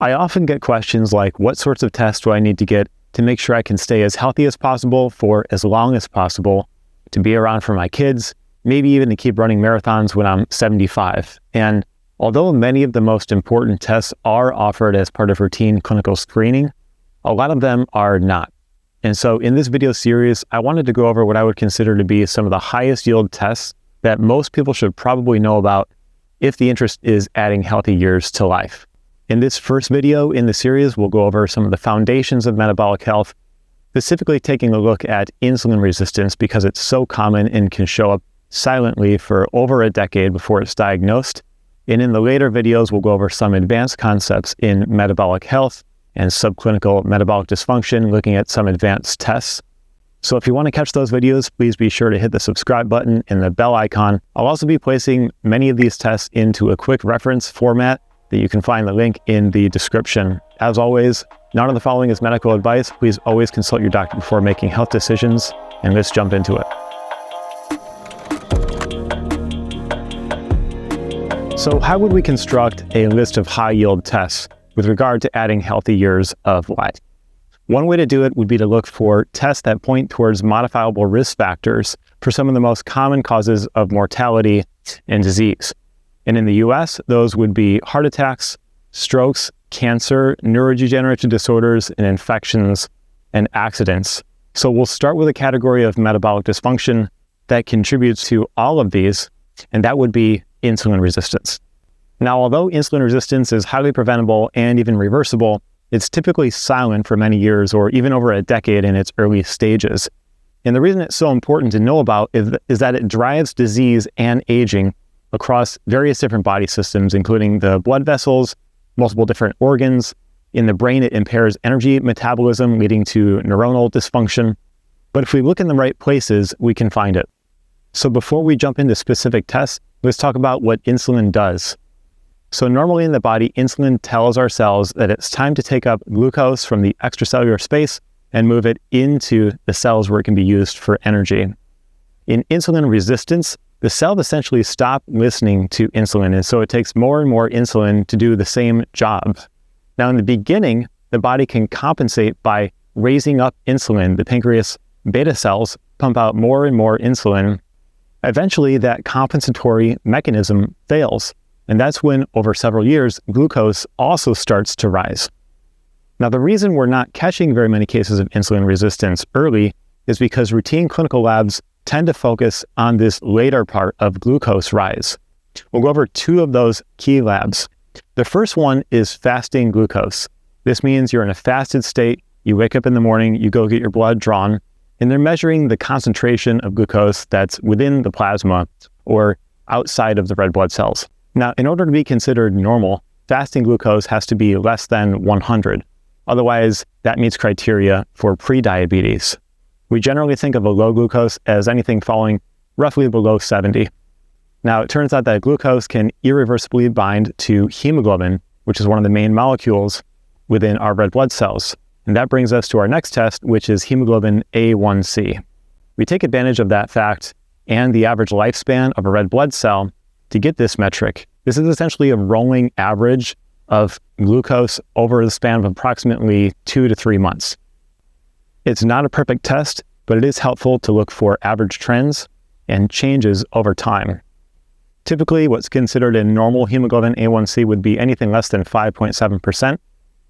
I often get questions like, what sorts of tests do I need to get to make sure I can stay as healthy as possible for as long as possible, to be around for my kids, maybe even to keep running marathons when I'm 75. And although many of the most important tests are offered as part of routine clinical screening, a lot of them are not. And so in this video series, I wanted to go over what I would consider to be some of the highest yield tests that most people should probably know about if the interest is adding healthy years to life. In this first video in the series, we'll go over some of the foundations of metabolic health, specifically taking a look at insulin resistance because it's so common and can show up silently for over a decade before it's diagnosed. And in the later videos, we'll go over some advanced concepts in metabolic health and subclinical metabolic dysfunction, looking at some advanced tests. So if you want to catch those videos, please be sure to hit the subscribe button and the bell icon. I'll also be placing many of these tests into a quick reference format that you can find the link in the description. As always, none of the following is medical advice. Please always consult your doctor before making health decisions, and let's jump into it. So how would we construct a list of high-yield tests with regard to adding healthy years of life? One way to do it would be to look for tests that point towards modifiable risk factors for some of the most common causes of mortality and disease. And in the US, those would be heart attacks, strokes, cancer, neurodegenerative disorders, and infections and accidents. So we'll start with a category of metabolic dysfunction that contributes to all of these, and that would be insulin resistance. Now, although insulin resistance is highly preventable and even reversible, it's typically silent for many years or even over a decade in its early stages. And the reason it's so important to know about is that it drives disease and aging across various different body systems, including the blood vessels, multiple different organs. In the brain, it impairs energy metabolism, leading to neuronal dysfunction. But if we look in the right places, we can find it. So before we jump into specific tests, let's talk about what insulin does. So normally in the body, insulin tells our cells that it's time to take up glucose from the extracellular space and move it into the cells where it can be used for energy. In insulin resistance, the cell essentially stops listening to insulin, and so it takes more and more insulin to do the same job. Now in the beginning, the body can compensate by raising up insulin. The pancreas beta cells pump out more and more insulin. Eventually, that compensatory mechanism fails, and that's when, over several years, glucose also starts to rise. Now, the reason we're not catching very many cases of insulin resistance early is because routine clinical labs tend to focus on this later part of glucose rise. We'll go over two of those key labs. The first one is fasting glucose. This means you're in a fasted state, you wake up in the morning, you go get your blood drawn, and they're measuring the concentration of glucose that's within the plasma or outside of the red blood cells. Now, in order to be considered normal, fasting glucose has to be less than 100. Otherwise, that meets criteria for prediabetes. We generally think of a low glucose as anything falling roughly below 70. Now, it turns out that glucose can irreversibly bind to hemoglobin, which is one of the main molecules within our red blood cells. And that brings us to our next test, which is hemoglobin A1C. We take advantage of that fact and the average lifespan of a red blood cell to get this metric. This is essentially a rolling average of glucose over the span of approximately 2 to 3 months. It's not a perfect test, but it is helpful to look for average trends and changes over time. Typically, what's considered a normal hemoglobin A1C would be anything less than 5.7%.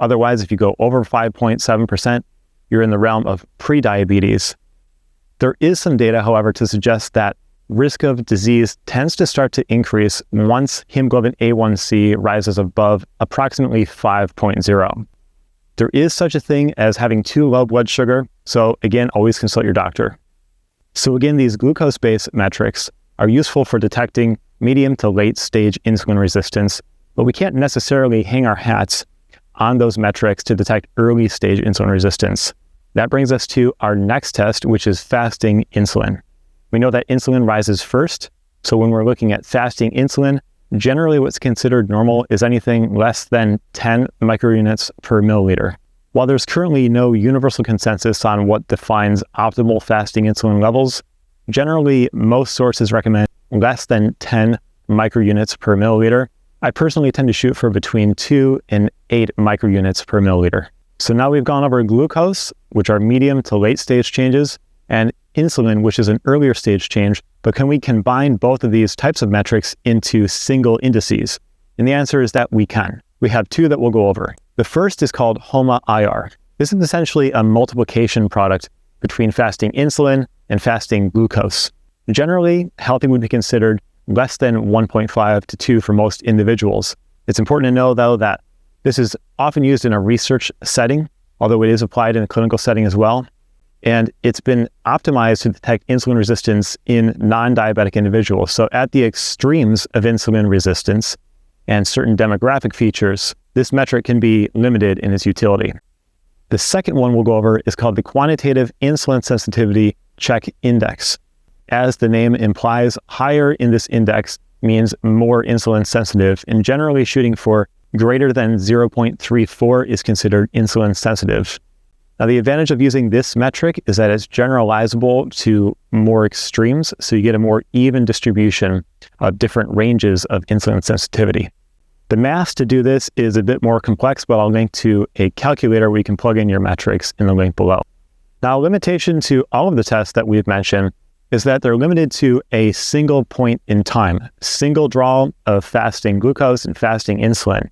Otherwise, if you go over 5.7%, you're in the realm of prediabetes. There is some data, however, to suggest that risk of disease tends to start to increase once hemoglobin A1C rises above approximately 5.0. There is such a thing as having too low blood sugar, so again, always consult your doctor. So again, these glucose-based metrics are useful for detecting medium to late stage insulin resistance, but we can't necessarily hang our hats on those metrics to detect early stage insulin resistance. That brings us to our next test, which is fasting insulin. We know that insulin rises first, so when we're looking at fasting insulin, generally what's considered normal is anything less than 10 microunits per milliliter. While there's currently no universal consensus on what defines optimal fasting insulin levels, generally most sources recommend less than 10 microunits per milliliter, I personally tend to shoot for between 2 and 8 microunits per milliliter. So now we've gone over glucose, which are medium to late stage changes, and insulin, which is an earlier stage change, but can we combine both of these types of metrics into single indices? And the answer is that we can. We have 2 that we'll go over. The first is called HOMA-IR. This is essentially a multiplication product between fasting insulin and fasting glucose. Generally, healthy would be considered less than 1.5 to 2 for most individuals. It's important to know, though, that this is often used in a research setting, although it is applied in a clinical setting as well. And it's been optimized to detect insulin resistance in non-diabetic individuals. So at the extremes of insulin resistance and certain demographic features, this metric can be limited in its utility. The second one we'll go over is called the Quantitative Insulin Sensitivity Check Index. As the name implies, higher in this index means more insulin sensitive, and generally shooting for greater than 0.34 is considered insulin sensitive. Now, the advantage of using this metric is that it's generalizable to more extremes, so you get a more even distribution of different ranges of insulin sensitivity. The math to do this is a bit more complex, but I'll link to a calculator where you can plug in your metrics in the link below. Now, a limitation to all of the tests that we've mentioned is that they're limited to a single point in time, single draw of fasting glucose and fasting insulin.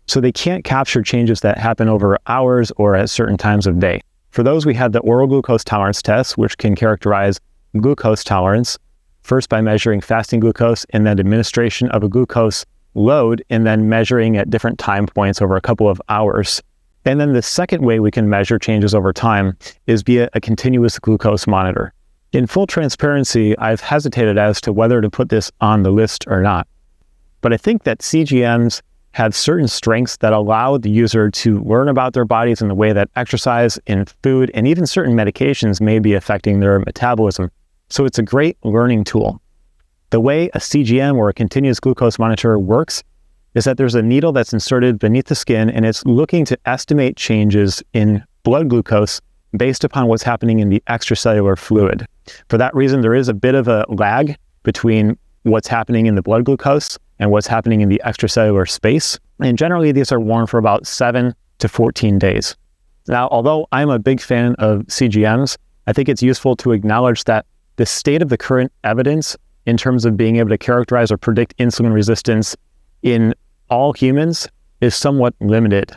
So they can't capture changes that happen over hours or at certain times of day. For those, we have the oral glucose tolerance test, which can characterize glucose tolerance, first by measuring fasting glucose and then administration of a glucose load, and then measuring at different time points over a couple of hours. And then the second way we can measure changes over time is via a continuous glucose monitor. In full transparency, I've hesitated as to whether to put this on the list or not. But I think that CGMs have certain strengths that allow the user to learn about their bodies in the way that exercise and food and even certain medications may be affecting their metabolism. So it's a great learning tool. The way a CGM or a continuous glucose monitor works is that there's a needle that's inserted beneath the skin, and it's looking to estimate changes in blood glucose based upon what's happening in the extracellular fluid. For that reason, there is a bit of a lag between what's happening in the blood glucose and what's happening in the extracellular space. And generally, these are worn for about 7 to 14 days. Now, although I'm a big fan of CGMs, I think it's useful to acknowledge that the state of the current evidence in terms of being able to characterize or predict insulin resistance in all humans is somewhat limited.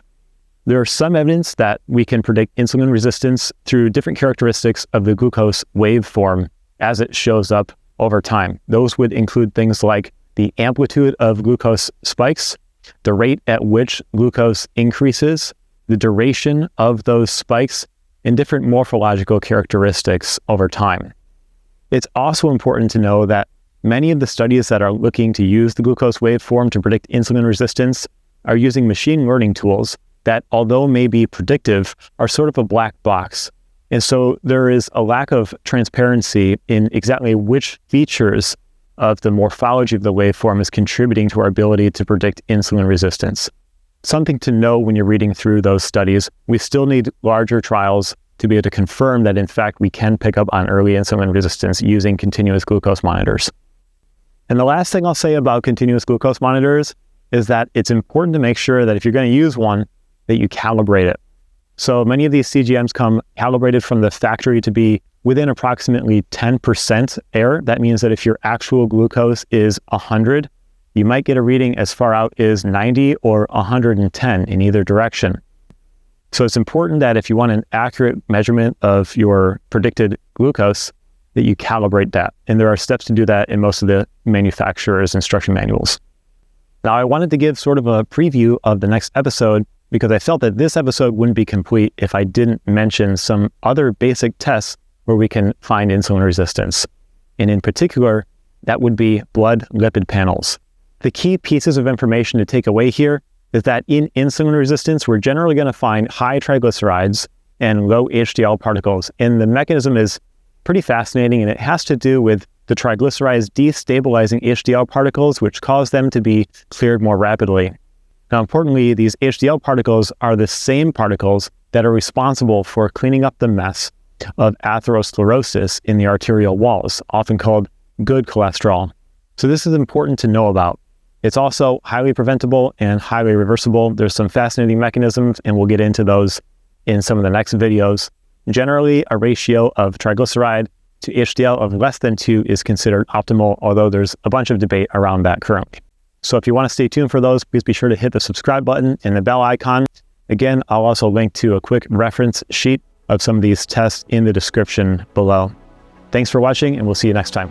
There is some evidence that we can predict insulin resistance through different characteristics of the glucose waveform as it shows up over time. Those would include things like the amplitude of glucose spikes, the rate at which glucose increases, the duration of those spikes, and different morphological characteristics over time. It's also important to know that many of the studies that are looking to use the glucose waveform to predict insulin resistance are using machine learning tools that, although may be predictive, are sort of a black box. And so there is a lack of transparency in exactly which features of the morphology of the waveform is contributing to our ability to predict insulin resistance. Something to know when you're reading through those studies, we still need larger trials to be able to confirm that, in fact, we can pick up on early insulin resistance using continuous glucose monitors. And the last thing I'll say about continuous glucose monitors is that it's important to make sure that if you're going to use one, that you calibrate it. So many of these CGMs come calibrated from the factory to be within approximately 10% error. That means that if your actual glucose is 100, you might get a reading as far out as 90 or 110 in either direction. So it's important that if you want an accurate measurement of your predicted glucose, that you calibrate that. And there are steps to do that in most of the manufacturers' instruction manuals. Now, I wanted to give sort of a preview of the next episode because I felt that this episode wouldn't be complete if I didn't mention some other basic tests where we can find insulin resistance. And in particular, that would be blood lipid panels. The key pieces of information to take away here is that in insulin resistance, we're generally going to find high triglycerides and low HDL particles. And the mechanism is pretty fascinating, and it has to do with the triglycerides destabilizing HDL particles, which cause them to be cleared more rapidly. Now, importantly, these HDL particles are the same particles that are responsible for cleaning up the mess of atherosclerosis in the arterial walls, often called good cholesterol. So this is important to know about. It's also highly preventable and highly reversible. There's some fascinating mechanisms, and we'll get into those in some of the next videos. Generally, a ratio of triglyceride to HDL of less than 2 is considered optimal, although there's a bunch of debate around that currently. So if you want to stay tuned for those, please be sure to hit the subscribe button and the bell icon. Again, I'll also link to a quick reference sheet of some of these tests in the description below. Thanks for watching, and we'll see you next time.